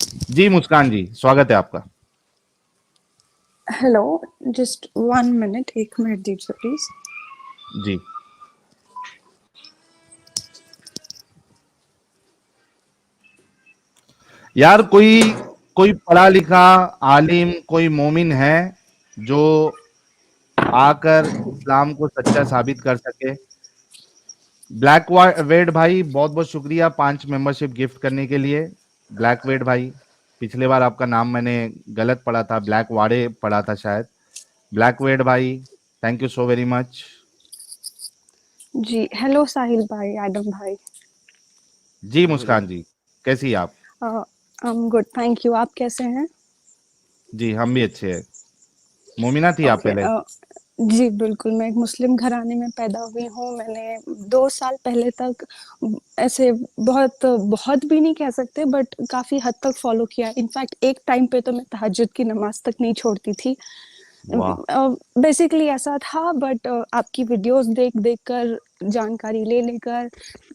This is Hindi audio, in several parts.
जी मुस्कान जी, स्वागत है आपका। हेलो, जस्ट 1 मिनट, 1 मिनट दीजिए प्लीज। जी। यार कोई कोई पढ़ा लिखा आलिम, कोई मोमिन है जो आकर इस्लाम को सच्चा साबित कर सके। ब्लैक वेड भाई, बहुत बहुत शुक्रिया 5 मेंबरशिप गिफ्ट करने के लिए। ब्लैक वेड भाई, पिछले बार आपका नाम मैंने गलत पढ़ा था, ब्लैक वाड़े पढ़ा था शायद। ब्लैक वेड भाई, thank you so very much. जी, हेलो साहिल भाई, एडम भाई। जी मुस्कान जी, कैसी आप? I am good, thank you. आप कैसे हैं? जी हम भी अच्छे हैं। मोमिना थी आप ओके। पहले? जी बिल्कुल, मैं एक मुस्लिम घराने में पैदा हुई हूँ। मैंने 2 साल पहले तक ऐसे बहुत बहुत भी नहीं कह सकते, बट काफ़ी हद तक फ़ॉलो किया। इनफैक्ट एक टाइम पे तो मैं तहज्जुद की नमाज़ तक नहीं छोड़ती थी। वाह। बेसिकली ऐसा था, बट आपकी वीडियोस देख-देख कर, जानकारी ले-लेकर,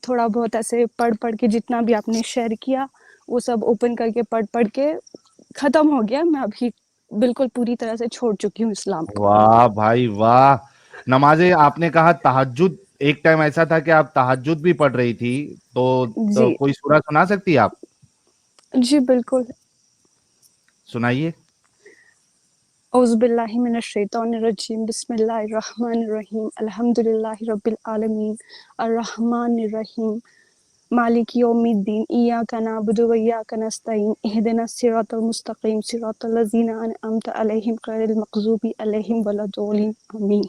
थोड़ा बहुत ऐसे पढ़-पढ़ के जितना भी आपने शेयर किया, वो सब ओपन करके पढ़-पढ़ के खत्म हो गया। मैं अभी बिल्कुल पूरी तरह से छोड़ चुकी हूँ इस्लाम को। वाह भाई वाह। नमाजें, आपने कहा तहज्जुद, एक टाइम ऐसा था कि आप तहज्जुद भी पढ़ रही थी, तो जी, कोई सूरा सुना सकती है आप? जी बिल्कुल। सुनाइए। औज़ु बिल्लाहि मिनश शैतानिर रजीम, बिस्मिल्लाहिर रहमानिर रहीम, अल्हम्दुलिल्लाहि रब्बिल आलमीन, अर्रहमानिर रहीम, मालिक यौमिद्दीन, इय्याका नअबुदु व इय्याका नस्तईन, इहदिनस सिरातल मुस्तकीम, सिरातल लज़ीना अनअमता अलैहिम गैरिल मग़ज़ूबि अलैहिम वलद्दोलिन, आमीन।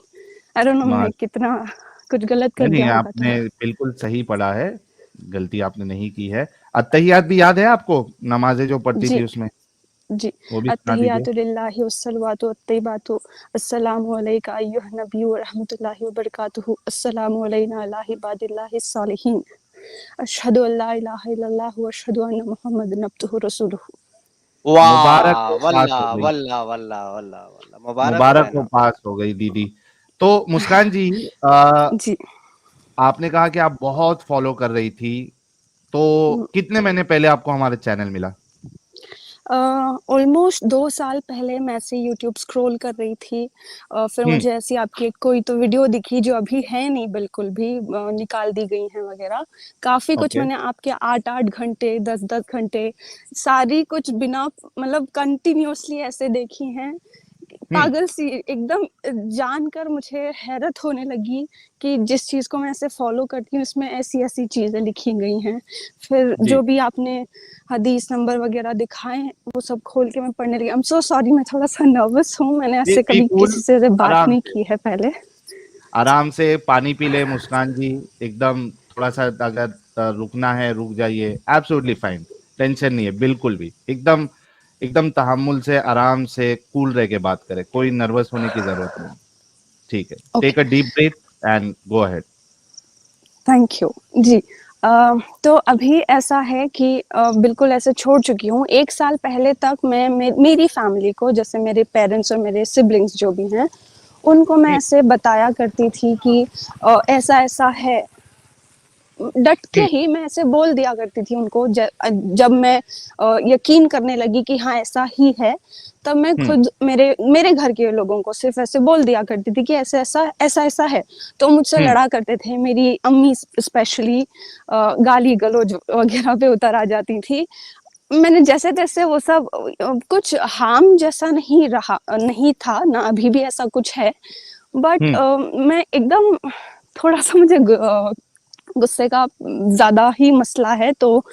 आई डोंट नो, मैंने माश कितना कुछ गलत कर नहीं दिया नहीं, होगा तो। आपने बिल्कुल सही पढ़ा है, गलती आपने नहीं की है। अत्तहियात भी याद है आपको, नमाजें जो पढ़ती जी, थी उसमें? जी। वो भी सुना दीजिए। अत्तहियातु लिल्लाहि वस्सलवातु वत्तय्यिबातु, अस्सलामु अलैका अय्युहन नबिय्यु व रहमतुल्लाहि व बरकातुहू, अस्सलामु अलैना अला इबादिल्लाहिस सालिहीन, अशहदु अल्ला इलाहा इल्लल्लाहु व अशहदु अन्ना मुहम्मदन अब्दुहु व रसूलुहू। मुबारक वाह! हो, पास हो वल्लाह, गई। वल्लाह, वल्लाह, वल्लाह, वल्लाह। मुबारक हो मुबारक हो, बहना। पास हो गई दीदी। तो मुस्कान जी, आ, जी। आपने कहा कि आप बहुत फॉलो कर रही थी, तो कितने महीने पहले आपको हमारा चैनल मिला? ऑलमोस्ट 2 साल पहले मैं ऐसे यूट्यूब स्क्रॉल कर रही थी। फिर हम्म। मुझे ऐसी आपकी कोई तो वीडियो दिखी जो अभी है नहीं बिल्कुल भी, निकाल दी गई हैं वगैरह। काफ़ी कुछ ओके। मैंने आपके 8-8 घंटे, 10-10 घंटे, सारी कुछ बिना मतलब कंटिन्यूअसली ऐसे देखी हैं। हम्म। पागल सी एकदम, जानकर मुझे हैरत होने लगी कि जिस चीज़ को मैं ऐसे फ़ॉलो करती हूँ, इसमें ऐसी-ऐसी चीज़ें लिखी गई हैं। फिर जी। जो भी आपने हदीस नंबर वगैरह दिखाए हैं, वो सब खोल के मैं पढ़ने लगी। आई एम सो सॉरी, मैं थोड़ा-सा नर्वस हूँ, मैंने बी ऐसे बी कभी कूल, किसी से बात आराम नहीं से, की है पहले। आराम से पानी पी ले मुस्कान जी। एकदम थोड़ा सा अगर रुकना है रुक जाइए, एब्सोल्युटली फाइन। टेंशन नहीं है बिल्कुल भी। एकदम एकदम तहम्मुल से, आराम से, कूल रह के बात करें, कोई नर्वस होने की जरूरत नहीं। ठीक है, okay, take a deep breath and go ahead. Thank you. जी। तो अभी ऐसा है कि बिल्कुल ऐसे छोड़ चुकी हूँ। 1 साल पहले तक मैं मेरी फैमिली को, जैसे मेरे पेरेंट्स और मेरे सिबलिंग्स जो भी हैं, उनको मैं हम्म। ऐसे बताया करती थी कि ऐसा-ऐसा है। डट के हम्म। ही मैं ऐसे बोल दिया करती थी उनको। जब मैं यकीन करने लगी कि हाँ ऐसा ही है, तब मैं हम्म। खुद मेरे मेरे घर के लोगों को सिर्फ ऐसे बोल दिया करती थी कि ऐसा ऐसा है। तो मुझसे हम्म। लड़ा करते थे। मेरी अम्मी स्पेशली गाली गलौज वगैरह पे उतर आ जाती थी। मैंने जैसे तैसे वो सब, कुछ हार्म जैसा नहीं था ना, अभी भी ऐसा कुछ है, बट हम्म। मैं एकदम, थोड़ा सा मुझे गुस्से का ज़्यादा ही मसला है, तो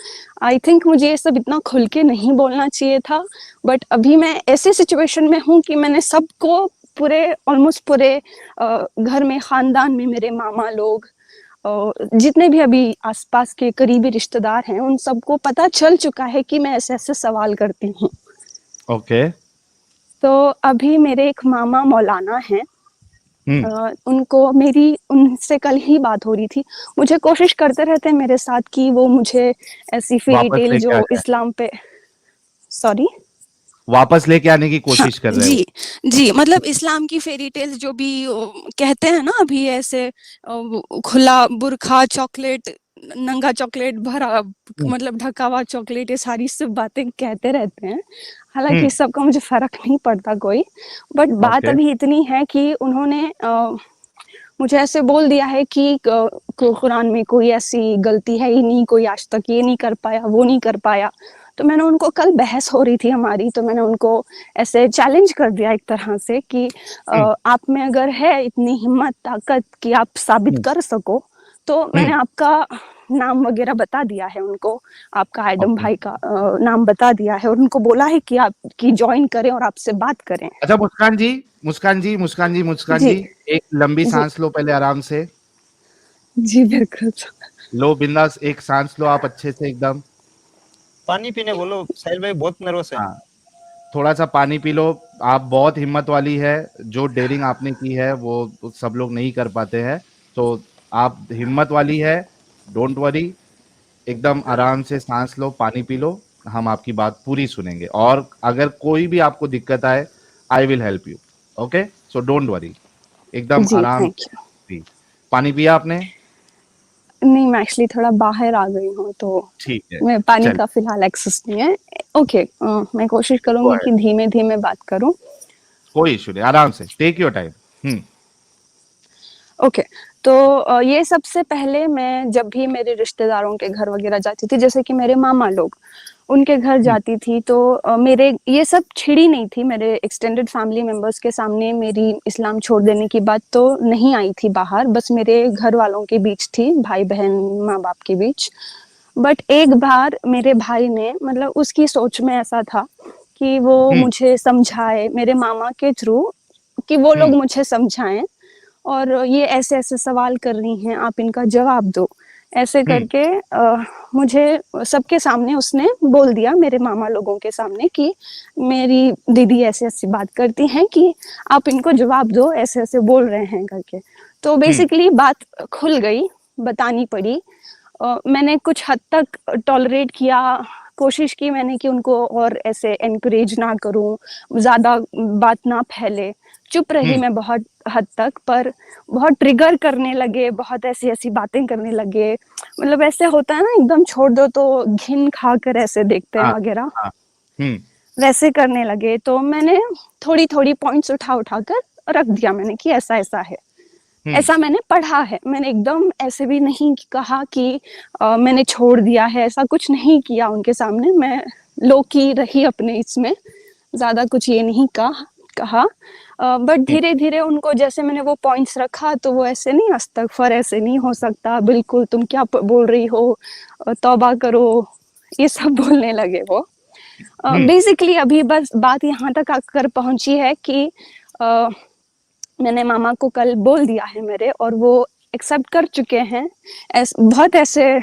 आई थिंक मुझे ये सब इतना खुल के नहीं बोलना चाहिए था। बट अभी मैं ऐसे सिचुएशन में हूँ कि मैंने सबको, पूरे ऑलमोस्ट पूरे घर में, ख़ानदान में, मेरे मामा लोग, जितने भी अभी आसपास के करीबी रिश्तेदार हैं, उन सबको पता चल चुका है कि मैं ऐसे-ऐसे सवाल करती हूँ। ओके। तो अभी मेरे एक मामा मौलाना हैं। हम्म। उनको मेरी उनसे कल ही बात हो रही थी। मुझे कोशिश करते रहते हैं मेरे साथ कि वो मुझे ऐसी फेयरी वापस टेल लेके आ जो जाए, इस्लाम पे, सॉरी? वापस लेके आने की हाँ, कोशिश कर रहे हो? जी, जी, मतलब इस्लाम की फेयरी टेल्स जो भी कहते हैं ना अभी ऐसे, खुला बुर्खा, चॉकलेट, नंगा चॉकलेट भरा, मतलब ढका हुआ चॉकलेट, ये सारी सब बातें कहते रहते हैं। हालांकि इस सब का मुझे फर्क नहीं पड़ता कोई, बट बात ओके अभी इतनी है कि उन्होंने मुझे ऐसे बोल दिया है कि कुरान में कोई ऐसी गलती है ही नहीं, कोई आज तक ये नहीं कर पाया, वो नहीं कर पाया। तो मैंने उनको, कल बहस हो रही थी हमारी, तो मैंने उनको ऐसे चैलेंज कर दिया एक तरह से कि आप में अगर है इतनी हिम्मत, ताकत कि आप साबित कर सको, तो मैंने आपका नाम वगैरह बता दिया है उनको, आपका एडम ओके भाई का नाम बता दिया है, और उनको बोला है कि आप की ज्वाइन करें और आपसे बात करें। अच्छा मुस्कान जी, मुस्कान जी, मुस्कान जी, मुस्कान जी जी, एक लंबी जी सांस लो पहले आराम से। जी बिल्कुल। लो बिंदास, एक सांस लो आप अच्छे से एकदम। पानी पीने बोलो, साहिल भाई बहुत नर्वस है। हाँ, थोड़ा सा पानी पी लो। आप बहुत हिम्मत वाली है, जो डेयरिंग आपने की है वो सब लोग नहीं कर पाते हैं। तो आप हिम्मत वाली है, डोंट वरी, एकदम आराम से सांस लो, पानी पी लो, हम आपकी बात पूरी सुनेंगे, और अगर कोई भी आपको दिक्कत आए, I will help you. Okay, so don't worry, एकदम जी आराम थैंक से यू। पी। पानी पिया आपने? नहीं, मैं एक्चुअली थोड़ा बाहर आ गई हूँ, तो ठीक है, मैं पानी चल का फिलहाल एक्सेस नहीं है। ओके, मैं कोशिश गो करूंगी कि अहेड, धीमे धीमे बात करूं। कोई इशू नहीं, आराम से टेक योर टाइम। ओके, तो ये सबसे पहले मैं जब भी मेरे रिश्तेदारों के घर वगैरह जाती थी, जैसे कि मेरे मामा लोग, उनके घर जाती थी, तो मेरे ये सब छिड़ी नहीं थी, मेरे एक्सटेंडेड फैमिली मेंबर्स के सामने मेरी इस्लाम छोड़ देने की बात तो नहीं आई थी बाहर, बस मेरे घर वालों के बीच थी, भाई बहन माँ बाप के बीच। बट एक बार मेरे भाई ने, मतलब उसकी सोच में ऐसा था कि वो मुझे समझाए मेरे मामा के थ्रू, कि वो लोग मुझे समझाएं, और ये ऐसे ऐसे सवाल कर रही हैं, आप इनका जवाब दो, ऐसे करके मुझे सबके सामने उसने बोल दिया, मेरे मामा लोगों के सामने, कि मेरी दीदी ऐसे ऐसी बात करती हैं कि आप इनको जवाब दो, ऐसे ऐसे बोल रहे हैं करके। तो बेसिकली बात खुल गई, बतानी पड़ी। मैंने कुछ हद तक टॉलरेट किया, कोशिश की मैंने कि उनको और ऐसे एनकरेज ना करूं, ज़्यादा बात ना फैले, चुप रही मैं बहुत हद तक, पर बहुत ट्रिगर करने लगे, बहुत ऐसी ऐसी बातें करने लगे, मतलब ऐसे होता है ना, एकदम छोड़ दो तो घिन खाकर ऐसे देखते हैं हाँ वगैरह, हाँ, हम्म वैसे करने लगे। तो मैंने थोड़ी थोड़ी पॉइंट्स उठा उठा कर रख दिया मैंने कि ऐसा ऐसा है, ऐसा मैंने पढ़ा है, मैंने एकदम ऐसे भी नहीं कहा कि मैंने छोड़ दिया है, ऐसा कुछ नहीं किया उनके सामने, मैं लो की रही अपने इसमें, ज़्यादा कुछ ये नहीं कहा। बट धीरे धीरे उनको जैसे मैंने वो पॉइंट्स रखा, तो वो ऐसे नहीं, अस्तगफर ऐसे नहीं हो सकता, बिल्कुल तुम क्या बोल रही हो, तौबा करो, ये सब बोलने लगे वो। बेसिकली अभी बस बात यहाँ तक आकर पहुंची है कि मैंने मामा को कल बोल दिया है मेरे, और वो एक्सेप्ट कर चुके हैं। बहुत ऐसे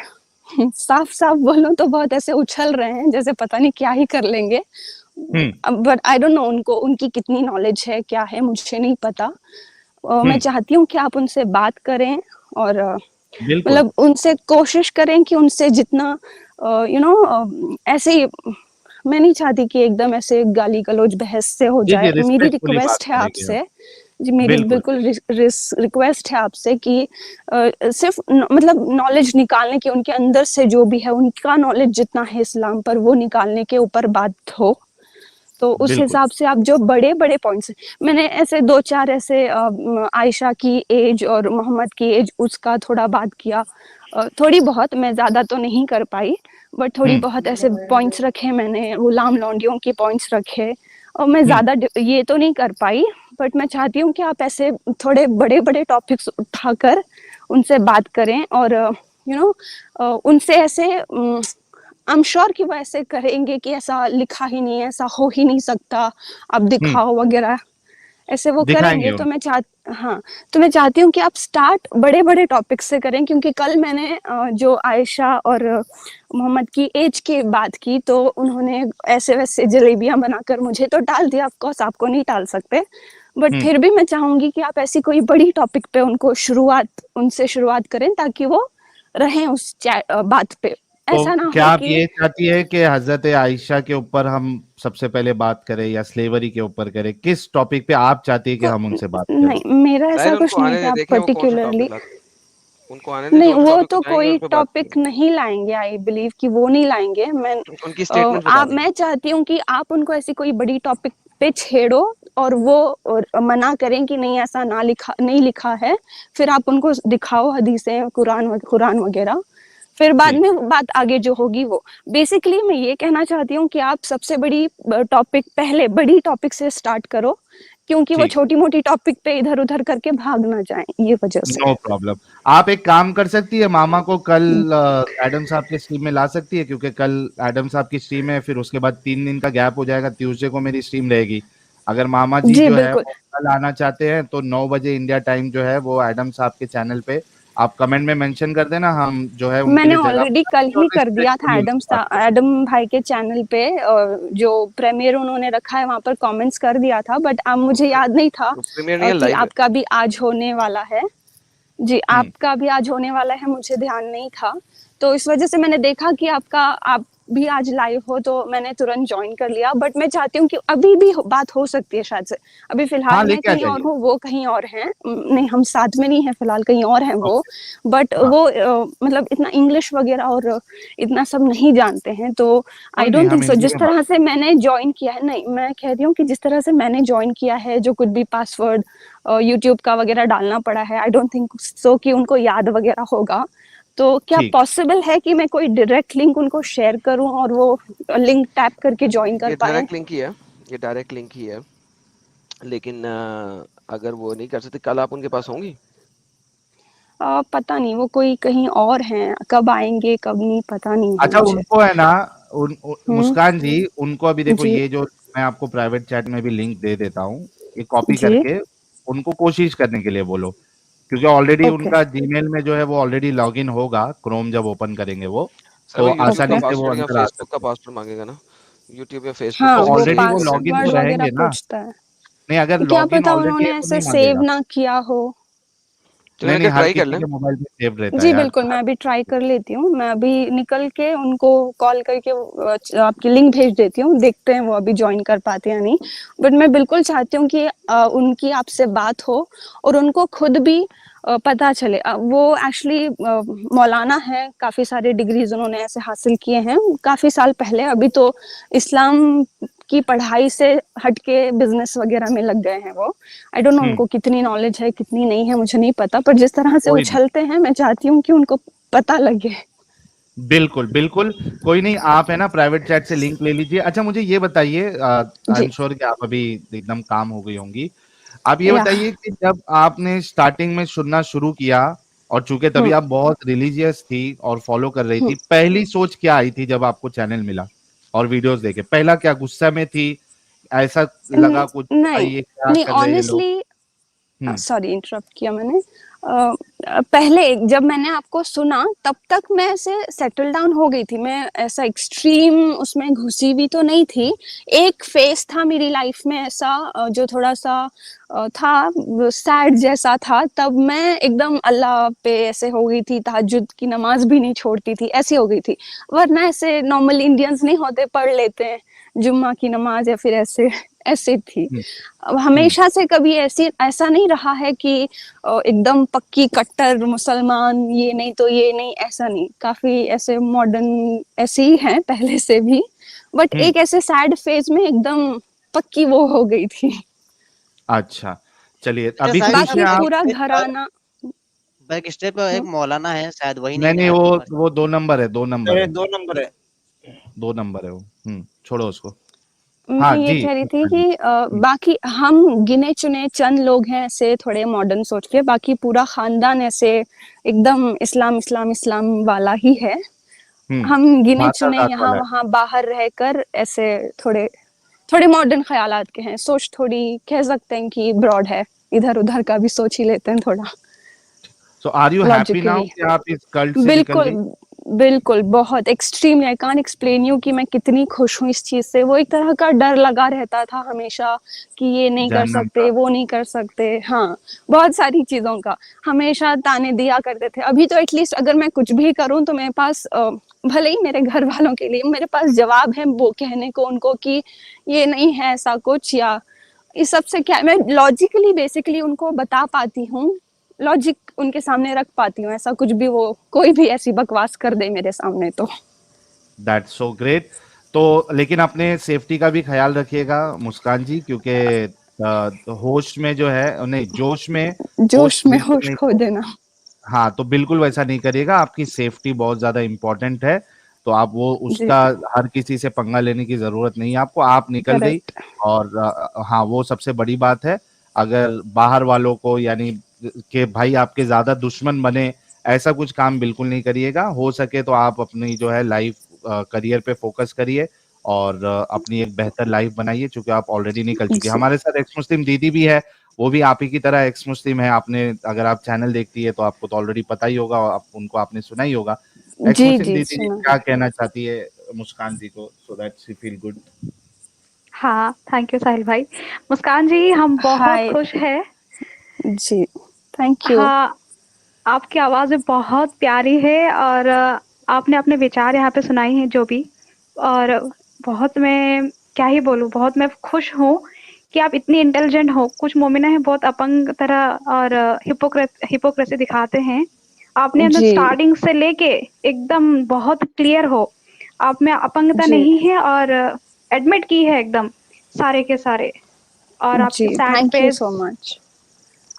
साफ साफ बोलूं तो बहुत ऐसे उछल रहे हैं जैसे पता नहीं क्या ही कर लेंगे, बट आई डोंट नो उनको, उनकी कितनी नॉलेज है, क्या है, मुझे नहीं पता। मैं चाहती हूँ कि आप उनसे बात करें, और बिल्कुल मतलब उनसे कोशिश करें कि उनसे जितना ऐसे ही, मैं नहीं चाहती कि एकदम ऐसे गाली गलौज बहस से हो जी जाए। जी, मेरी रिस्पेक्टफुली बात रिक्वेस्ट है करेंगे हम। आपसे, जी मेरी बिल्कुल बिल्कुल रिक्वेस्ट है आपसे कि सिर्फ मतलब नॉलेज निकालने की, उनके अंदर से जो भी है उनका नॉलेज जितना है इस्लाम पर, वो निकालने के ऊपर बात हो। तो उस बिल्कुल हिसाब से आप जो बड़े बड़े पॉइंट्स, मैंने ऐसे दो चार ऐसे आयशा की एज और मोहम्मद की एज, उसका थोड़ा बात किया, थोड़ी बहुत, मैं ज़्यादा तो नहीं कर पाई, बट थोड़ी बहुत ऐसे पॉइंट्स रखे मैंने, गुलाम लौंडियों के पॉइंट्स रखे, और मैं ज़्यादा ये तो नहीं कर पाई, बट मैं चाहती हूँ कि आप ऐसे थोड़े बड़े बड़े टॉपिक्स उठाकर उनसे बात करें, और उनसे ऐसे आई एम श्योर कि वो ऐसे करेंगे कि ऐसा लिखा ही नहीं है, ऐसा हो ही नहीं सकता, आप दिखाओ वगैरह, ऐसे वो दिखाएंगे करेंगे। तो उनको। हाँ, तो मैं चाहती हूँ कि आप स्टार्ट बड़े बड़े टॉपिक से करें, क्योंकि कल मैंने जो आयशा और मोहम्मद की एज की बात की, तो उन्होंने ऐसे वैसे जलेबियां बनाकर मुझे तो टाल दिया, ऑफकोर्स आपको नहीं टाल सकते, बट फिर भी मैं चाहूंगी कि आप ऐसी कोई बड़ी टॉपिक पे उनको उनसे शुरुआत करें, ताकि वो रहें उस बात पे, तो ऐसा ना क्या हो आप कि ये चाहती है कि हजरत आयशा के ऊपर हम सबसे पहले बात करें, या स्लेवरी के ऊपर करें? किस टॉपिक पे आप चाहती है कि हम उनसे बात करें? नहीं, मेरा ऐसा साहिल कुछ उनको नहीं है आने कि दे, आप देखिए वो कौन सा पर्टिकुलरली, टॉपिक लाते। उनको आने दें, नहीं, जो भी वो टॉपिक तो उठाएंगे कोई उन पे बात टॉपिक करेंगे। नहीं लाएंगे, आई बिलीव कि वो नहीं लाएंगे। उनकी स्टेटमेंट बता आप, देंगे। मैं चाहती हूँ कि आप उनको ऐसी कोई बड़ी टॉपिक पे छेड़ो और वो और मना करें कि नहीं ऐसा ना लिखा, नहीं लिखा है, फिर आप उनको दिखाओ हदीसें, कुरान वगैरह, फिर बाद जी में बात आगे जो होगी वो। बेसिकली मैं ये कहना चाहती हूँ कि आप सबसे बड़ी टॉपिक, पहले बड़ी टॉपिक से स्टार्ट करो, क्योंकि वो ठीक, छोटी मोटी टॉपिक पे इधर उधर करके भाग ना जाएं, ये वजह से। No problem. आप एक काम कर सकती है, मामा को कल एडम साहब के स्ट्रीम में ला सकती है, क्योंकि कल एडम साहब की स्ट्रीम है, फिर उसके बाद 3 दिन का गैप हो जाएगा, ट्यूसडे को मेरी स्ट्रीम रहेगी। अगर मामा जी जी जो है बिल्कुल। वो कल आना चाहते हैं तो 9 बजे इंडिया टाइम जो है वो एडम साहब के चैनल पे आप कमेंट में मेंशन कर देना, हम जो है उनके मैंने लिए जगह ऑलरेडी कल बनाएंगे और ही कर दिया था रिस्पेक्टफुली उनसे बात करेंगे। एडम भाई के चैनल पे, जो प्रीमियर उन्होंने रखा है वहां पर कमेंट्स कर दिया था, बट अब मुझे याद नहीं था प्रीमियर नहीं है, कि लाइव है। आपका भी आज होने वाला है। जी, हम्म, आपका भी आज होने वाला है, मुझे ध्यान नहीं था, तो इस वजह से मैंने देखा कि आप भी आज लाइव हो, तो मैंने तुरंत ज्वाइन कर लिया। बट मैं चाहती हूँ कि अभी भी बात हो सकती है शायद से। अभी हाँ फिलहाल मैं लेके आ कहीं और जाइए। हूँ, वो कहीं और हैं, नहीं हम साथ में नहीं है फिलहाल, कहीं और हैं वो। ओके। बट हाँ, वो मतलब इतना इंग्लिश वगैरह और इतना सब नहीं जानते हैं, तो आई कोई नहीं, डोंट हम थिंक सो। हिंदी जिस में बात। तरह से मैंने ज्वाइन किया है, नहीं मैं कह रही हूँ कि जिस तरह से मैंने ज्वाइन किया है, जो कुछ भी पासवर्ड यूट्यूब का वगैरह डालना पड़ा है, आई डोंट थिंक सो कि उनको याद वगैरह होगा। तो क्या ठीक, पॉसिबल है कि मैं कोई डायरेक्ट लिंक उनको शेयर करूं और वो लिंक टैप करके ज्वाइन कर ये पाए? डायरेक्ट लिंक ही है, ये डायरेक्ट लिंक ही है। लेकिन अगर वो नहीं कर सकते, कल आप उनके पास होंगी? पता नहीं, वो कोई कहीं और हैं, कब आएंगे कब नहीं पता नहीं है अच्छा मुझे। उनको है ना, हम्म। मुस्कान जी, उनको अभी देखो, जी ये जो मैं आपको प्राइवेट चैट में भी लिंक दे देता हूँ, ये कॉपी जी। करके उनको कोशिश करने के लिए बोलो, क्योंकि ऑलरेडी ओके उनका जीमेल में जो है वो ऑलरेडी लॉगिन होगा, क्रोम जब ओपन करेंगे वो, सर तो वो यूट्यूब का ओके। आसानी से वो पासवर्ड या अंदर आ फेसबुक का सकते हैं। पासवर्ड मांगेगा ना, यूट्यूब या फेसबुक हाँ, का, तो उसके वो लिए ऑलरेडी वो यूजर नेम लॉगिन देना तो पासवर्ड पड़ेगा। रहेंगे वगैरह ना। पूछता है। नहीं, अगर क्या लॉगिन पता ऑलरेडी उन्होंने है तो ऐसे नहीं सेव मांगेगा। ना किया हो। चलो नहीं एक नहीं, हर ट्राई कर किसी लें। के मोबाइल में सेव रहता है जी यार। बिल्कुल, मैं अभी ट्राई कर लेती हूँ। मैं अभी निकल के उनको कॉल करके आपकी लिंक भेज देती हूँ, देखते हैं वो अभी ज्वाइन कर पाते हैं या नहीं। बट मैं बिल्कुल चाहती हूँ कि उनकी आपसे बात हो और उनको खुद भी पता चले। वो एक्चुअली मौलाना है, काफ़ी सारे डिग्रीज उन्होंने ऐसे हासिल किए हैं काफ़ी साल पहले। अभी तो इस्लाम की पढ़ाई से हटके बिजनेस वगैरह में लग गए हैं वो। आई डोंट नो हम्म, उनको कितनी नॉलेज है कितनी नहीं है, मुझे नहीं पता, पर जिस तरह से कोई नहीं, उछलते हैं मैं चाहती हूँ कि उनको पता लगे। बिल्कुल बिल्कुल, कोई नहीं, आप है ना प्राइवेट चैट से लिंक ले लीजिए। अच्छा मुझे ये बताइए, आई जी। एम श्योर कि आप अभी एकदम काम हो गई होंगी, आप ये या। बताइए कि जब आपने स्टार्टिंग में सुनना शुरू किया, और चूंकि तभी हम्म। आप बहुत रिलीजियस थी और फॉलो कर रही हम्म। थी, पहली सोच क्या आई थी जब आपको चैनल मिला और वीडियोस देखे? पहला क्या गुस्सा में थी, ऐसा लगा कुछ भाई नहीं ये क्या नहीं, कर रहे हैं ये लोग? ऑनेस्टली हम्म, सॉरी इंटरप्ट किया मैंने। पहले जब मैंने आपको सुना तब तक मैं ऐसे सेटल डाउन हो गई थी, मैं ऐसा एक्सट्रीम उसमें घुसी भी तो नहीं थी। एक फेस था मेरी लाइफ में ऐसा जो थोड़ा सा था, सैड जैसा था, तब मैं एकदम अल्लाह पे ऐसे हो गई थी, तहज्जुद की नमाज भी नहीं छोड़ती थी, ऐसी हो गई थी। वरना ऐसे नॉर्मल इंडियंस नहीं होते, पढ़ लेते हैं जुम्मा की नमाज या फिर ऐसे ऐसे थी। हम्म, अब हम्म, हमेशा से कभी ऐसा नहीं रहा है कि एकदम पक्की कट्टर मुसलमान, ये नहीं तो ये नहीं, ऐसा नहीं। काफी ऐसे मॉडर्न ऐसे ही हैं पहले से भी, बट हम्म, एक ऐसे सैड फेज में एकदम पक्की वो हो गई थी। अच्छा चलिए, अच्छा अभी साहिल खुश साहब बाकी हैं आप? पूरा घराना। बैक स्टेज पर एक हम्म। मौलाना है शायद, वही नहीं नहीं नहीं, है आपके पास? वो 2 नंबर है, 2 नंबर मेरे है, 2 नंबर है। 2 नंबर है वो। छोड़ो उसको। मैं हाँ ये जी, कह रही थी हाँ जी। कि बाकी हम गिने चुने चंद लोग हैं ऐसे थोड़े मॉडर्न सोच के, बाकी पूरा खानदान ऐसे एकदम इस्लाम इस्लाम इस्लाम वाला ही है। हम गिने माता चुने जात यहाँ वाला है। वहाँ बाहर रहकर ऐसे थोड़े थोड़े मॉडर्न ख्यालात के हैं, सोच थोड़ी कह सकते हैं कि ब्रॉड है, इधर उधर का भी सोच ही लेते हैं थोड़ा so are you happy now logically. कि आप इस कल्ट से निकल बिल्कुल गई? बिल्कुल, बहुत extreme, I can't explain you कि मैं कितनी खुश हूँ इस चीज से। वो एक तरह का डर लगा रहता था हमेशा कि ये नहीं कर जहन्नम सकते का। वो नहीं कर सकते, हाँ बहुत सारी चीजों का हमेशा ताने दिया करते थे। अभी तो एटलीस्ट अगर मैं कुछ भी करूँ तो मेरे पास भले ही मेरे घर वालों के लिए मेरे पास जवाब है वो कहने को उनको कि ये नहीं है ऐसा कुछ, या इस सब से क्या मैं लॉजिकली बेसिकली उनको बता पाती हूँ लॉजिक उनके सामने रख पाती हूँ, ऐसा कुछ भी वो कोई भी ऐसी बकवास कर दे मेरे सामने तो। That's so great. तो लेकिन अपने सेफ्टी का भी ख्याल रखिएगा मुस्कान जी, क्योंकि होश में जो है, नहीं जोश में होश जोश में बिल्कुल होश नहीं खो देना। हाँ, तो बिल्कुल वैसा नहीं करिएगा। आपकी सेफ्टी बहुत ज्यादा इंपॉर्टेंट है, तो आप वो जी उसका हर किसी से पंगा लेने की जरूरत नहीं है आपको। आप निकल गई करेक्ट। और हाँ, वो सबसे बड़ी बात है। अगर बाहर वालों को यानी कि भाई आपके ज्यादा दुश्मन बने, ऐसा कुछ काम बिल्कुल नहीं करिएगा। हो सके तो आप अपनी जो है लाइफ करियर पे फोकस करिए और अपनी एक बेहतर लाइफ बनाइए, क्योंकि आप ऑलरेडी निकल चुके हैं। जी हमारे साथ एक्स मुस्लिम दीदी भी है, वो भी आप ही की तरह एक्स मुस्लिम है। आपने अगर आप चैनल देखती है तो आपको तो ऑलरेडी पता ही होगा, आप उनको आपने सुना ही होगा। एक्स जी मुस्लिम जी दीदी जी सुना क्या है। कहना चाहती है मुस्कान जी को, so that she feel good? हाँ, थैंक यू साहिल भाई। मुस्कान जी, हम बहुत हाय खुश हैं। जी, थैंक यू। हाँ, आपकी आवाज़ भी बहुत प्यारी है और आपने अपने विचार यहाँ पे सुनाई हैं जो भी, और बहुत मैं क्या ही बोलूँ, बहुत मैं खुश हूँ कि आप इतनी इंटेलिजेंट हो। कुछ मोमिना हैं बहुत अपंग तरह और हिपोक्रेसी दिखाते हैं। आपने मतलब जी स्टार्टिंग से लेके एकदम बहुत क्लियर हो। आप में अपंगता जी नहीं है और एडमिट की है एकदम सारे के सारे। और आपकी जी, said thank you face, so much.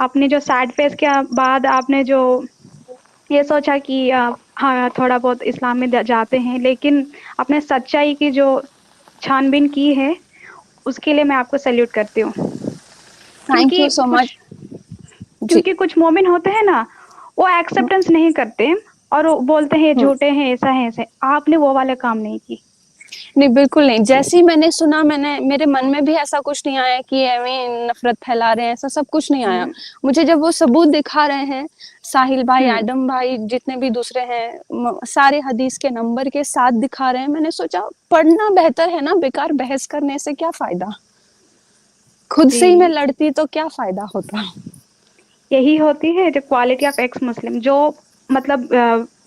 आपने जो सैड फेस के बाद आपने जो ये सोचा कि हाँ, थोड़ा बहुत इस्लाम में जाते हैं, लेकिन आपने सच्चाई की जो छानबीन की है, उसके लिए मैं आपको सैल्यूट करती हूँ। थैंक क्योंकि यू सो मच। जी क्योंकि कुछ मोमिन होते हैं ना, वो एक्सेप्टेंस नहीं करते और वो बोलते हैं ये हम्म, झूठे हैं, ऐसा है ऐसे। आपने वो वाले काम नहीं की। नहीं बिल्कुल नहीं। जैसे ही मैंने सुना, मैंने मेरे मन में भी ऐसा कुछ नहीं आया कि एਵੇਂ नफरत फैला रहे हैं, ऐसा सब कुछ नहीं आया। हम्म मुझे जब वो सबूत दिखा रहे हैं, साहिल भाई, हम्म एडम भाई, जितने भी दूसरे हैं, सारे हदीस के नंबर के साथ दिखा रहे हैं, मैंने सोचा पढ़ना बेहतर है ना, बेकार बहस करने से क्या फायदा। खुद से ही मैं जी, लड़ती तो क्या फायदा होता। यही होती है जो क्वालिटी ऑफ एक्स मुस्लिम, जो मतलब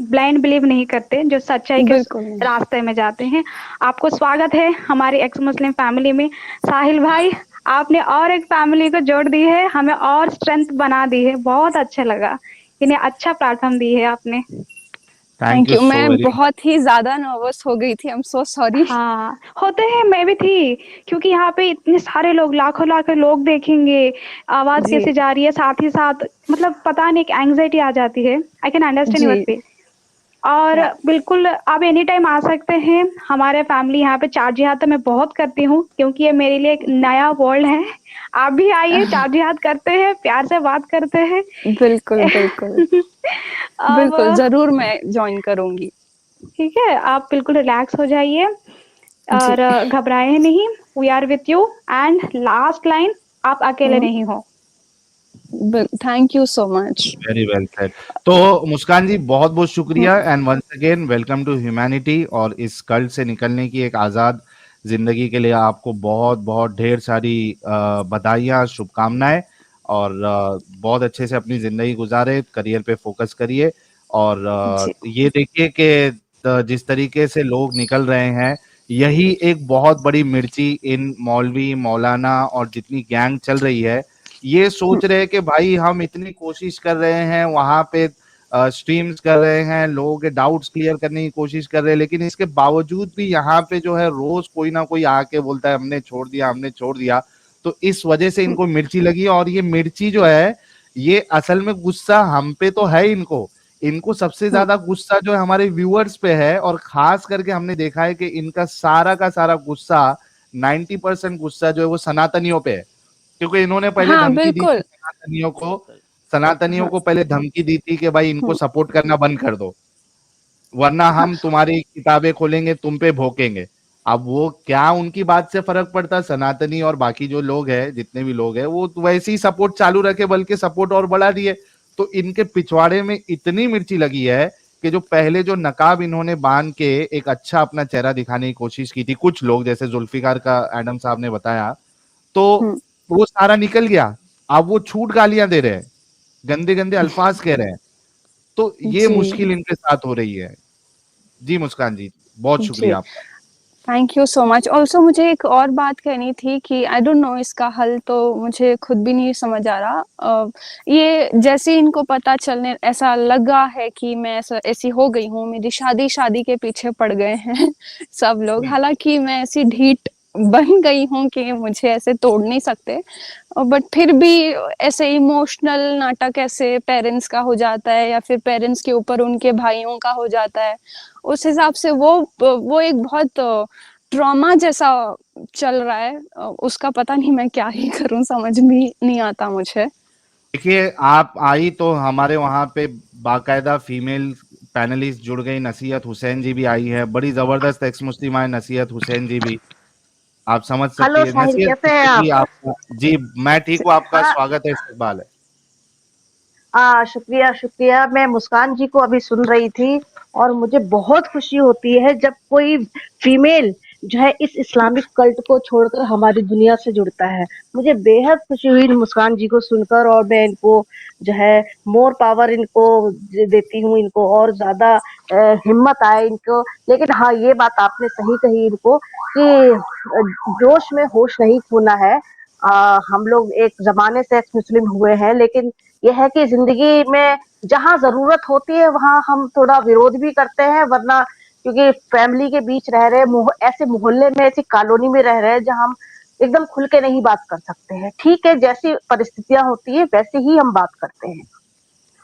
ब्लाइंड बिलीव नहीं करते, जो सच्चाई के बिल्कुल नहीं। रास्ते में जाते हैं। आपको स्वागत है हमारी एक्स मुस्लिम फैमिली में। साहिल भाई, आपने और एक फैमिली को जोड़ दी है, हमें और स्ट्रेंथ बना दी है। बहुत अच्छा लगा, इन्हें अच्छा प्लेटफॉर्म दी है आपने। Thank thank you you. So मैं वेरी मच। बहुत ही ज्यादा नर्वस हो गई थी, आई एम सो सॉरी। हाँ, होते हैं, मैं भी थी। क्योंकि यहाँ पे इतने सारे लोग, लाखों लाखों लोग देखेंगे, आवाज जी कैसे जा रही है, साथ ही साथ मतलब पता नहीं, एक एंग्जाइटी आ जाती है। आई कैन अंडरस्टैंड जी योर फील। और या बिल्कुल आप एनी टाइम आ सकते हैं। हमारे फैमिली यहाँ पे चार जिहाद तो मैं बहुत करती हूँ, क्योंकि ये मेरे लिए एक नया वर्ल्ड है। आप भी आइए, चार जिहाद करते हैं, प्यार से बात करते हैं। बिल्कुल बिल्कुल अब बिल्कुल, जरूर मैं ज्वाइन करूंगी। ठीक है, आप बिल्कुल रिलैक्स हो जाइए जी और घबराए नहीं। We are with you. And last line, आप अकेले नहीं हो। Thank you so much. Very well said. तो मुस्कान जी बहुत बहुत शुक्रिया and once again welcome to humanity. और इस कल्ट से निकलने की एक आज़ाद जिंदगी के लिए आपको बहुत बहुत ढेर सारी बधाइयाँ, शुभकामनाएं। और बहुत अच्छे से अपनी जिंदगी गुजारे, करियर पे फोकस करिए। और जी ये देखिए कि जिस तरीके से लोग निकल रहे हैं, यही एक बहुत बड़ी मिर्ची इन मौलवी, मौलाना और जितनी गैंग चल रही है। ये सोच रहे हैं कि भाई हम इतनी कोशिश कर रहे हैं, वहां पे स्ट्रीम्स कर रहे हैं, लोगों के डाउट्स क्लियर करने की कोशिश कर रहे हैं, लेकिन इसके बावजूद भी यहाँ पे जो है रोज कोई ना कोई आके बोलता है हमने छोड़ दिया, हमने छोड़ दिया। तो इस वजह से इनको मिर्ची लगी। और ये मिर्ची जो है, ये असल में गुस्सा हम पे तो है, इनको इनको सबसे ज्यादा गुस्सा जो है हमारे व्यूअर्स पे है। और खास करके हमने देखा है कि इनका सारा का सारा गुस्सा, 90% गुस्सा जो है वो सनातनियों पे है। क्योंकि इन्होंने पहले हाँ धमकी दी थी बिल्कुल। सनातनियों हाँ को पहले धमकी दी थी कि भाई इनको सपोर्ट करना बंद कर दो, वरना हाँ हम तुम्हारी किताबें खोलेंगे, तुम पे भोंकेंगे। अब वो क्या उनकी बात से फर्क पड़ता, सनातनी और बाकी जो लोग हैं, जितने भी लोग हैं, वो तो वैसे ही सपोर्ट चालू रखे, बल्कि सपोर्ट और बढ़ा दिए। तो इनके पिछवाड़े में इतनी मिर्ची लगी है कि जो पहले जो नकाब इन्होंने बांध के एक अच्छा अपना चेहरा दिखाने की कोशिश की थी, कुछ लोग जैसे जुल्फिकार का एडम साहब ने बताया, तो वो सारा निकल गया। अब वो छूट गालियां दे रहे हैं, गंदे गंदे अल्फाज कह रहे हैं। तो ये जी मुश्किल इनके साथ हो रही है। जी मुस्कान जी, बहुत जी, शुक्रिया आपका। Thank you so much. Also मुझे एक और बात कहनी थी कि आई डोंट नो इसका हल तो मुझे खुद भी नहीं समझ आ रहा। ये जैसे इनको पता चलने ऐसा लगा है कि मैं ऐसी हो गई हूँ, मेरी शादी के पीछे पड़ गए हैं सब लोग। हालांकि मैं ऐसी ढीठ बन गई हूँ कि मुझे ऐसे तोड़ नहीं सकते, बट फिर भी ऐसे इमोशनल नाटक ऐसे पेरेंट्स का हो जाता है या फिर पेरेंट्स के ऊपर उनके भाइयों का हो जाता है, उस हिसाब से वो एक बहुत ट्रॉमा जैसा चल रहा है। उसका पता नहीं मैं क्या ही करूं, समझ भी नहीं आता मुझे। देखिए, आप आई तो हमारे वहाँ पे बाकायदा फीमेल पैनलिस्ट जुड़ गई। नसीहत हुसैन जी भी आई है, बड़ी जबरदस्त एक्स मुस्लिम है नसीहत हुसैन जी भी, आप समझ सकती हेलो है। साहिल, नसीहत कैसे हैं जी, आप? आपका जी, मैं ठीक हूँ, आपका हाँ, स्वागत है, इस्तकबाल है। शुक्रिया शुक्रिया। मैं मुस्कान जी को अभी सुन रही थी और मुझे बहुत खुशी होती है जब कोई फीमेल जो है इस इस्लामिक कल्ट को छोड़कर हमारी दुनिया से जुड़ता है। मुझे बेहद खुशी हुई मुस्कान जी को सुनकर, और मैं इनको जो है मोर पावर इनको देती हूँ, इनको और ज्यादा हिम्मत आए इनको। लेकिन हाँ, ये बात आपने सही कही इनको कि जोश में होश नहीं खोना है। हम लोग एक जमाने से एक्स मुस्लिम हुए हैं, लेकिन यह है कि जिंदगी में जहाँ जरूरत होती है वहां हम थोड़ा विरोध भी करते हैं, वरना क्योंकि फैमिली के बीच रह रहे, ऐसे मोहल्ले में, ऐसी कॉलोनी में रह रहे हैं जहाँ हम एकदम खुल के नहीं बात कर सकते हैं। ठीक है, जैसी परिस्थितियां होती है वैसे ही हम बात करते हैं।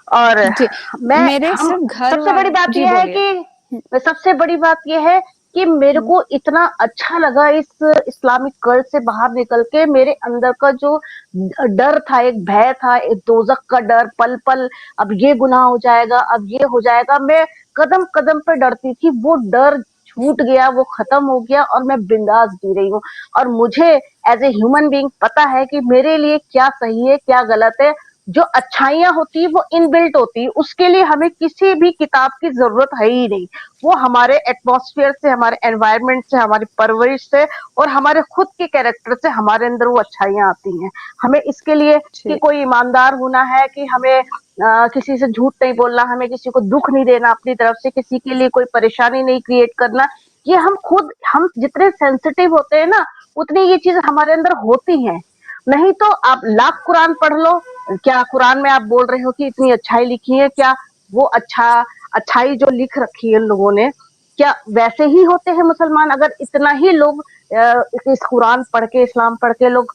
और जी, मैं मेरे हम सिर्फ घर सबसे बड़ी बात जी यह है बोलिए। कि सबसे बड़ी बात यह है कि मेरे को इतना अच्छा लगा इस इस्लामिक कर्ज से बाहर निकल के। मेरे अंदर का जो डर था, एक भय था, एक दोजक का डर, पल पल अब ये गुनाह हो जाएगा, अब ये हो जाएगा, मैं कदम कदम पे डरती थी, वो डर छूट गया, वो खत्म हो गया और मैं बिंदास जी रही हूँ। और मुझे एज ए ह्यूमन बीइंग पता है कि मेरे लिए क्या सही है, क्या गलत है। जो अच्छाइयां होती है वो इनबिल्ट होती है, उसके लिए हमें किसी भी किताब की जरूरत है ही नहीं। वो हमारे एटमॉस्फेयर से, हमारे एनवायरनमेंट से, हमारी परवरिश से और हमारे खुद के कैरेक्टर से हमारे अंदर वो अच्छाइयां आती हैं। हमें इसके लिए कि कोई ईमानदार होना है, कि हमें किसी से झूठ नहीं बोलना, हमें किसी को दुख नहीं देना, अपनी तरफ से किसी के लिए कोई परेशानी नहीं क्रिएट करना। ये हम जितने सेंसिटिव होते हैं ना, उतनी ये चीज हमारे अंदर होती हैं। नहीं तो आप लाख कुरान पढ़ लो, क्या कुरान में आप बोल रहे हो कि इतनी अच्छाई लिखी है, क्या वो अच्छाई जो लिख रखी है लोगों ने, क्या वैसे ही होते हैं मुसलमान? अगर इतना ही लोग इस कुरान पढ़ के, इस्लाम पढ़ के लोग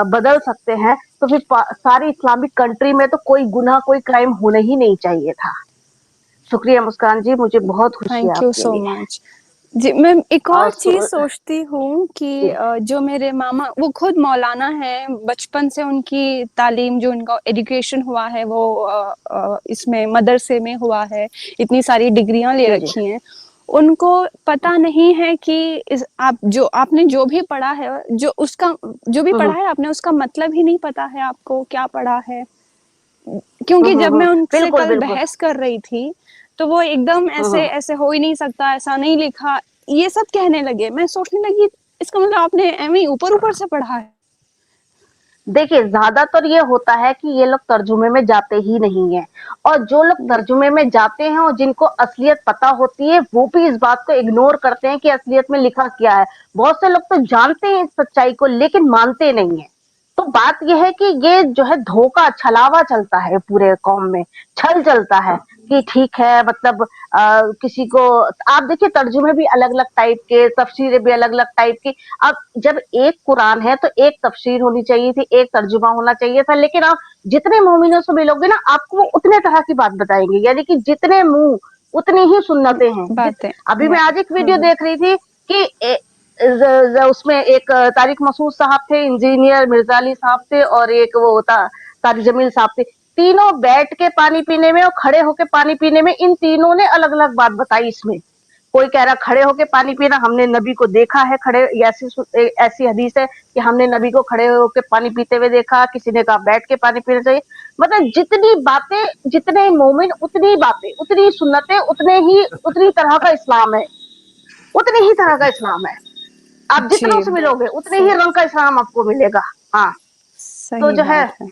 बदल सकते हैं, तो फिर सारी इस्लामिक कंट्री में तो कोई गुनाह, कोई क्राइम होना ही नहीं चाहिए था। शुक्रिया मुस्कान जी, मुझे बहुत खुशी है थैंक यू आपके सो लिए। मच जी। मैं एक और और चीज सोचती हूँ कि जो मेरे मामा, वो खुद मौलाना हैं, बचपन से उनकी तालीम, जो उनका एजुकेशन हुआ है वो इसमें मदरसे में हुआ है, इतनी सारी डिग्रियां ले रखी हैं। उनको पता नहीं है कि आपने जो भी पढ़ा है, जो भी पढ़ा है आपने, उसका मतलब ही नहीं पता है आपको क्या पढ़ा है। क्योंकि जब मैं उनसे बिल्कुल कल बिल्कुल। बहस कर रही थी, तो वो एकदम ऐसे ऐसे हो ही नहीं सकता, ऐसा नहीं लिखा, ये सब कहने लगे। मैं सोचने लगी इसका मतलब आपने एमए ऊपर ऊपर से पढ़ा है। देखिए, ज्यादातर ये होता है कि ये लोग तर्जुमे में जाते ही नहीं है, और जो लोग तर्जुमे में जाते हैं और जिनको असलियत पता होती है, वो भी इस बात को इग्नोर करते हैं कि असलियत में लिखा क्या है। बहुत से लोग तो जानते हैं इस सच्चाई को, लेकिन मानते नहीं है। तो बात यह है कि ये जो है धोखा, छलावा चलता है पूरे कौम में, छल चलता है कि ठीक है, मतलब किसी को आप देखिए, तर्जुमे भी अलग अलग टाइप के, तफसीरें भी अलग अलग टाइप की। अब जब एक कुरान है तो एक तफसीर होनी चाहिए थी, एक तर्जुमा होना चाहिए था। लेकिन आप जितने मोमिनों से मिलोगे ना, आपको वो उतने तरह की बात बताएंगे, यानी कि जितने मुंह उतनी ही सुन्नतें हैं। बातें अभी मैं आज एक वीडियो देख रही थी कि उसमें एक तारिक मसूद साहब थे, इंजीनियर मिर्जा अली साहब थे, और एक वो तारिक जमील साहब थे। तीनों बैठ के पानी पीने में और खड़े होके पानी पीने में, इन तीनों ने अलग अलग बात बताई इसमें। कोई कह रहा खड़े होके पानी पीना, हमने नबी को देखा है खड़े, ऐसी हदीस है कि हमने नबी को खड़े होके पानी पीते हुए देखा। किसी ने कहा बैठ के पानी पीना चाहिए। मतलब जितनी बातें, जितने मोमिन उतनी बातें, उतनी सुन्नतें, उतनी तरह का इस्लाम है, उतनी ही तरह का इस्लाम है। आप जितनों से मिलोगे उतने ही रंग का इस्लाम आपको मिलेगा। हाँ, तो सही जो है बात है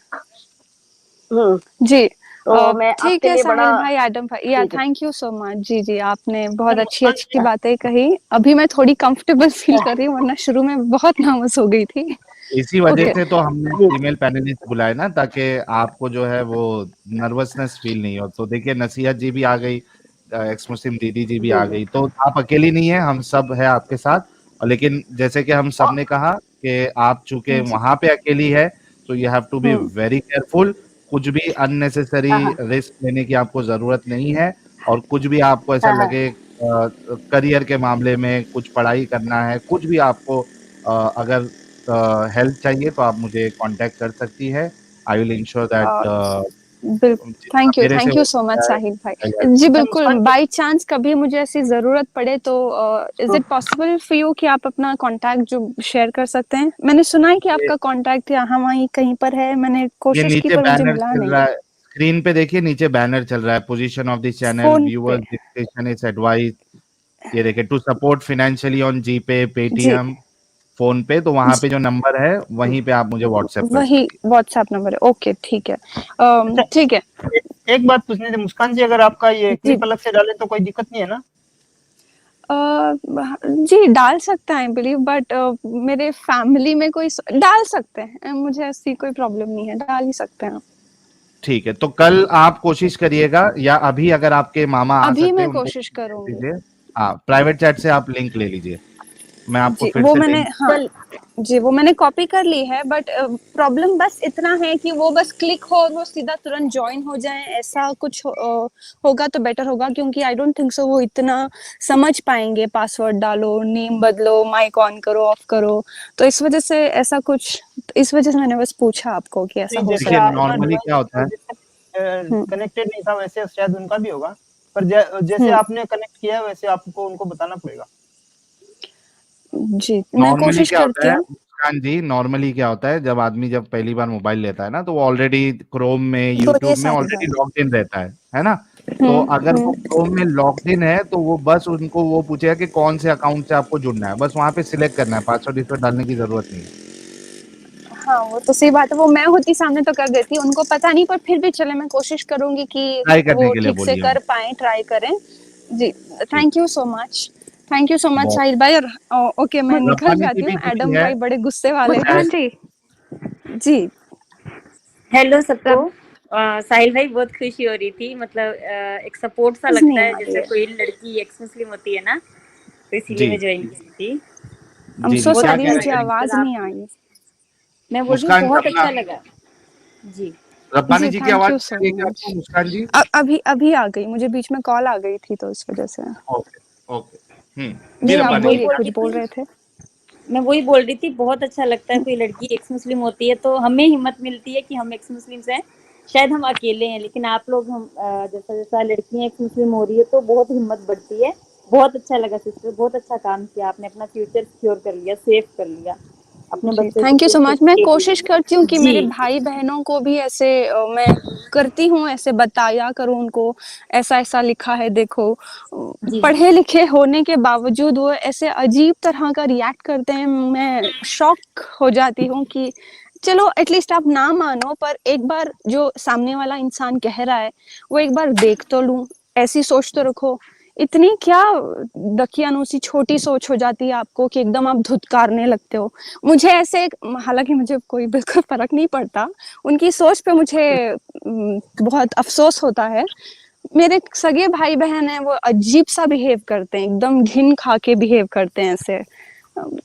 जी। तो मैं ठीक आपके है लिए बड़ा साहिल भाई, एडम भाई, या ठीक है। Thank you so much. जी जी, आपने बहुत मैम, अच्छी मुस्कान अच्छी बातें कही। अभी मैं थोड़ी कंफर्टेबल फील कर रही हूँ, वरना शुरू में बहुत नर्वस हो गई थी। इसी वजह ओके से तो हमने जी फीमेल पैनलिस्ट बुलाए ना, ताकि आपको जो है वो नर्वसनेस फील नहीं हो। तो देखिए नसीहत जी भी आ गई, एक्स मुस्लिम दीदी जी भी जी आ जी गई, तो आप अकेली नहीं है, हम सब है आपके साथ। और लेकिन जैसे कि हम सब ने कहा कि आप चूंकि जी। वहां पे अकेली है, तो you have to be hmm. Very careful. कुछ भी अननेसेसरी हाँ हाँ रिस्क लेने की आपको जरूरत नहीं है। और कुछ भी आपको ऐसा हाँ हाँ लगे करियर के मामले में, कुछ पढ़ाई करना है, कुछ भी आपको अगर हेल्प चाहिए तो आप मुझे कांटेक्ट कर सकती है। आई विल इंश्योर दैट बिल्कुल, जितना मेरे से थैंक हो यू सो मच सकता है साहिल भाई। I will ji help। बिल्कुल, मुस्कान जी, बाय चांस कभी मुझे ऐसी ज़रूरत पड़े तो is it possible for you कि आप अपना कॉन्टैक्ट जो शेयर कर सकते हैं? मैंने सुना है कि ये आपका कॉन्टैक्ट यहाँ वहीं कहीं पर है, मैंने ये कोशिश की नीचे पर मुझे बैनर मिला चल नहीं। रहा है, स्क्रीन पे देखिए नीचे बैनर चल रहा है, position of this channel, phone पे। Viewers discussion is advice. ये देखिए, to support financially on GPay, जी, पेटीएम, फोन पे, तो वहां जी, पे जो नंबर है वहीं पे आप मुझे व्हाट्सएप कर वही सकती व्हाट्सएप नंबर है। ओके, ठीक है। अच्छा, ठीक है। एक बात पूछनी थी मुस्कान जी, अगर आपका ये जी। क्लिप अलग से डालें तो कोई दिक्कत नहीं है ना? जी डाल सकता है आई बिलीव, बट मेरे फैमिली में कोई डाल सकते हैं, मुझे ऐसी कोई प्रॉब्लम नहीं है, डाल ही सकते हैं आप। ठीक है, तो कल आप कोशिश करिएगा, या अभी अगर आपके मामा आ अभी सकते हैं मैं उनको कोशिश करूंगी। दीजिए। हाँ, प्राइवेट चैट से आप लिंक ले लीजिए, मैं आपको जी फिर वो से मैंने, लिंक। हाँ चल जी वो मैंने कॉपी कर ली है, बट प्रॉब्लम बस इतना है कि वो बस क्लिक हो और वो सीधा तुरंत ज्वाइन हो जाए, ऐसा कुछ होगा तो बेटर होगा, क्योंकि आई डोंट थिंक सो वो इतना समझ पाएंगे। पासवर्ड डालो, नेम बदलो, माइक ऑन करो, ऑफ करो, तो इस वजह से ऐसा कुछ, इस वजह से मैंने बस पूछा आपको कि ऐसा नहीं, हो जैसे देखिए सकता है। आपका नॉर्मली क्या होता है, हम्म। कनेक्टेड नहीं था वैसे शायद उनका भी होगा, पर जैसे हम्म। आपने कनेक्ट किया है वैसे आपको उनको बताना पड़ेगा। जी मैं नॉर्मली कोशिश क्या होता करती है हूँ। मुस्कान जी, नॉर्मली क्या होता है, जब आदमी जब पहली बार मोबाइल लेता है ना, तो वो ऑलरेडी क्रोम में, बोलिए यूट्यूब में साहिल ऑलरेडी भाई। लॉग्ड इन रहता है ना। तो अगर वो हम्म। क्रोम में लॉग्ड इन है, तो वो बस उनको वो पूछेगा कि कौन से अकाउंट से आपको जुड़ना है, बस वहां पे सिलेक्ट करना है, पासवर्ड इसवर्ड डालने की जरूरत नहीं है। हाँ वो तो सही बात है, वो मैं होती सामने तो कर देती, उनको पता नहीं, पर फिर भी चले मैं कोशिश करूंगी कि ट्राई करने वो के लिए ठीक से बोलिए कर उनको। पाए, ट्राई करें। जी ठीक, thank you so much. Thank you so much बहुत। साहिल भाई। और ओके मैं निकल रब्बानी जी जाती भी हूँ, जुड़ी एडम है भाई बड़े गुस्से वाले हैं। शायद। मुस्कान जी, जी। हेलो सबको। रब साहिल भाई, बहुत खुशी हो रही थी, मतलब एक सपोर्ट सा आवाज लगता नहीं है, आ रही जैसे है। कोई लड़की एक्स मुस्लिम होती है ना, तो इसीलिए जी मैं ज्वाइन की थी। आई एम जी जी, सो बहुत क्या सॉरी, कह अच्छा रहे मुझे लगा, थे आवाज मतलब नहीं आप, आई। मैं बोल रही हूँ मुस्कान बहुत अपना? अच्छा लगा। जी। रब्बानी जी जी की थैंक आवाज यू आ सो रही है क्या मच। आपको मुस्कान जी? अभी अभी आ गई, मुझे बीच में कॉल आ गई थी तो इस वजह से। Okay okay. जी जी आप मैं रब्बानी वही जी। बोलिए, बोल कुछ रही बोल थी रहे थे। मैं वही बोल रही थी, बहुत अच्छा लगता है, कोई लड़की एक्स मुस्लिम होती है तो हमें हिम्मत मिलती है कि हम एक्स मुस्लिम्स हैं। शायद हम अकेले हैं, लेकिन आप लोग, हम जैसा जैसा लड़कियां एक्स मुस्लिम हो रही है तो बहुत हिम्मत बढ़ती है। बहुत अच्छा लगा सिस्टर, बहुत अच्छा काम किया आपने, अपना फ्यूचर सिक्योर कर लिया, सेव कर लिया, अपने जी बच्चे को thank you so safe much. मैं सेफ कोशिश करती हूँ कि जी। मेरे भाई बहनों को भी ऐसे मैं करती हूँ, ऐसे बताया करूँ उनको, ऐसा ऐसा लिखा है देखो। जी जी। पढ़े लिखे होने के बावजूद वो ऐसे अजीब तरह का रिएक्ट करते हैं, मैं शॉक हो जाती हूँ कि चलो एटलीस्ट आप ना मानो, पर एक बार जो सामने वाला इंसान कह रहा है वो एक बार देख तो लूं, ऐसी सोच तो रखो। इतनी क्या दकियानूसी छोटी सोच हो जाती है आपको कि एकदम आप धुतकारने लगते हो। मुझे ऐसे, हालांकि मुझे कोई बिल्कुल फर्क नहीं पड़ता, उनकी सोच पे मुझे बहुत अफसोस होता है। मेरे सगे भाई बहन हैं, वो अजीब सा बिहेव करते हैं, एकदम घिन खा के बिहेव करते हैं ऐसे।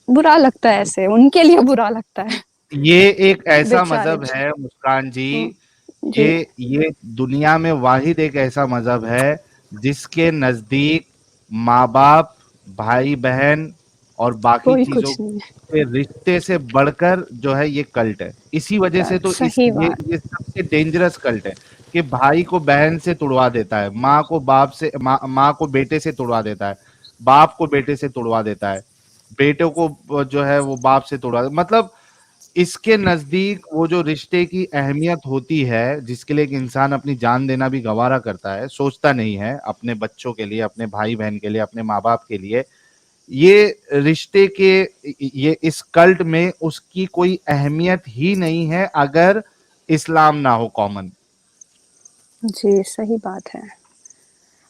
बुरा लगता है, ऐसे उनके लिए बुरा लगता है। ये एक ऐसा बेचारे। मजहब है मुस्कान जी, हम्म, जी ये दुनिया में वाहिद एक ऐसा मजहब है जिसके नजदीक माँ बाप, भाई बहन और बाकी कोई चीजों कुछ नहीं के रिश्ते से बढ़कर जो है ये कल्ट है। इसी वजह है। से तो इस सही बात। ये सबसे डेंजरस कल्ट है कि भाई को बहन से तुड़वा देता है, माँ को बाप से, माँ को बेटे से तुड़वा देता है, बाप को बेटे से तुड़वा देता है, बेटों को जो है वो बाप से तुड़वा, मतलब इसके नजदीक वो जो रिश्ते की अहमियत होती है, जिसके लिए एक इंसान अपनी जान देना भी गवारा करता है, सोचता नहीं है अपने बच्चों के लिए, अपने भाई बहन के लिए, अपने माँ बाप के लिए, ये रिश्ते के, ये इस कल्ट में उसकी कोई अहमियत ही नहीं है अगर इस्लाम ना हो कॉमन। जी, सही बात है।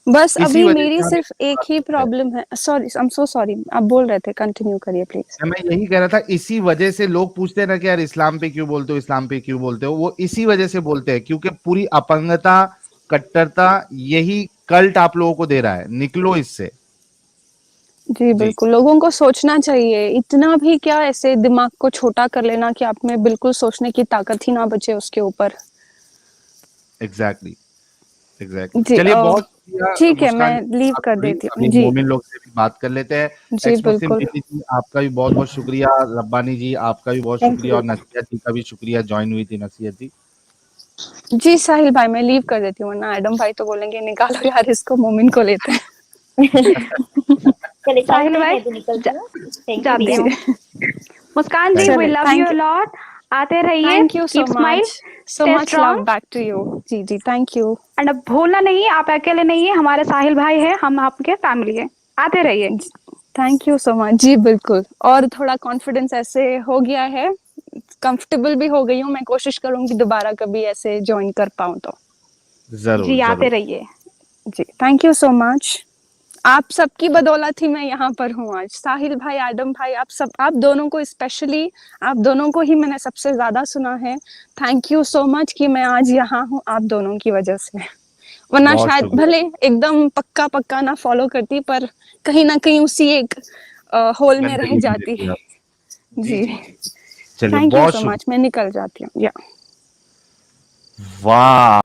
बस इसी अभी वजह मेरी से हम सिर्फ एक ही है। प्रॉब्लम है। Sorry, I am so sorry. आप बोल रहे थे, कंटिन्यू करिए प्लीज़। मैं यही कह रहा था, इसी वजह से लोग पूछते हैं ना कि यार इस्लाम पे क्यों बोलते हो, इस्लाम पे क्यों बोलते हो, वो इसी वजह से बोलते हैं क्योंकि पूरी अपंगता, कट्टरता यही कल्ट आप लोगों को दे रहा है, निकलो इससे। जी, बिल्कुल, लोगों को सोचना चाहिए, इतना भी क्या ऐसे दिमाग को छोटा कर लेना कि आप में बिल्कुल सोचने की ताकत ही ना बचे उसके ऊपर। Exactly, exactly. जी चलिए, बहुत शुक्रिया ठीक है, मुस्कान मैं जी, लीव आप कर जुड़ी। देती हूँ। अभी जी, मोमिन लोग से भी बात कर लेते हैं। जी, एक्स मुस्लिम बिल्कुल। दीदी जी, आपका भी बहुत बहुत शुक्रिया। रब्बानी जी, आपका भी बहुत थैंक शुक्रिया, यू। और नसीहत जी का भी शुक्रिया, ज्वाइन हुई थी नसीहत जी। जी, साहिल भाई, मैं लीव कर देती हूँ, वरना एडम भाई तो बोलेंगे निकालो यार इसको, मोमिन को लेते हैं। चलिए साहिल भाई मैं भी निकलती हूँ। थैंक यू जाती भैया। हूँ। मुस्कान जी, Thank वी चलिए, love thank you you. Lot. आते रहिए, thank you so keep smile, much. So stay much love strong, back to you. जी, जी, थैंक यू। एंड अब भूलना नहीं, आप अकेले नहीं है, हमारे साहिल भाई है, हम आपके फैमिली है। आते रहिए। Thank you so much. जी, बिल्कुल। और थोड़ा कॉन्फिडेंस ऐसे हो गया है, कंफर्टेबल भी हो गई हूँ। मैं कोशिश करूँगी दोबारा कभी ऐसे जॉइन कर पाऊँ तो। जरूर, जी, आते जरूर। रहिए। जी, थैंक यू सो मच। आप सबकी बदौलत ही मैं यहाँ पर हूँ आज। साहिल भाई, एडम भाई, आप दोनों को स्पेशली, आप दोनों को ही मैंने सबसे ज़्यादा सुना है। थैंक यू सो मच कि मैं आज यहाँ हूँ आप दोनों की वजह से। वरना बहुत शायद शुक्रिया। भले एकदम पक्का ना फॉलो करती, पर कहीं न कहीं उसी एक होल में रह गंदगी में जाती। देखिए आप। जी, जी, जी। चलिए, थैंक यू बहुत सो शुक्रिया। मच। मैं निकल जाती हूँ। या वाह!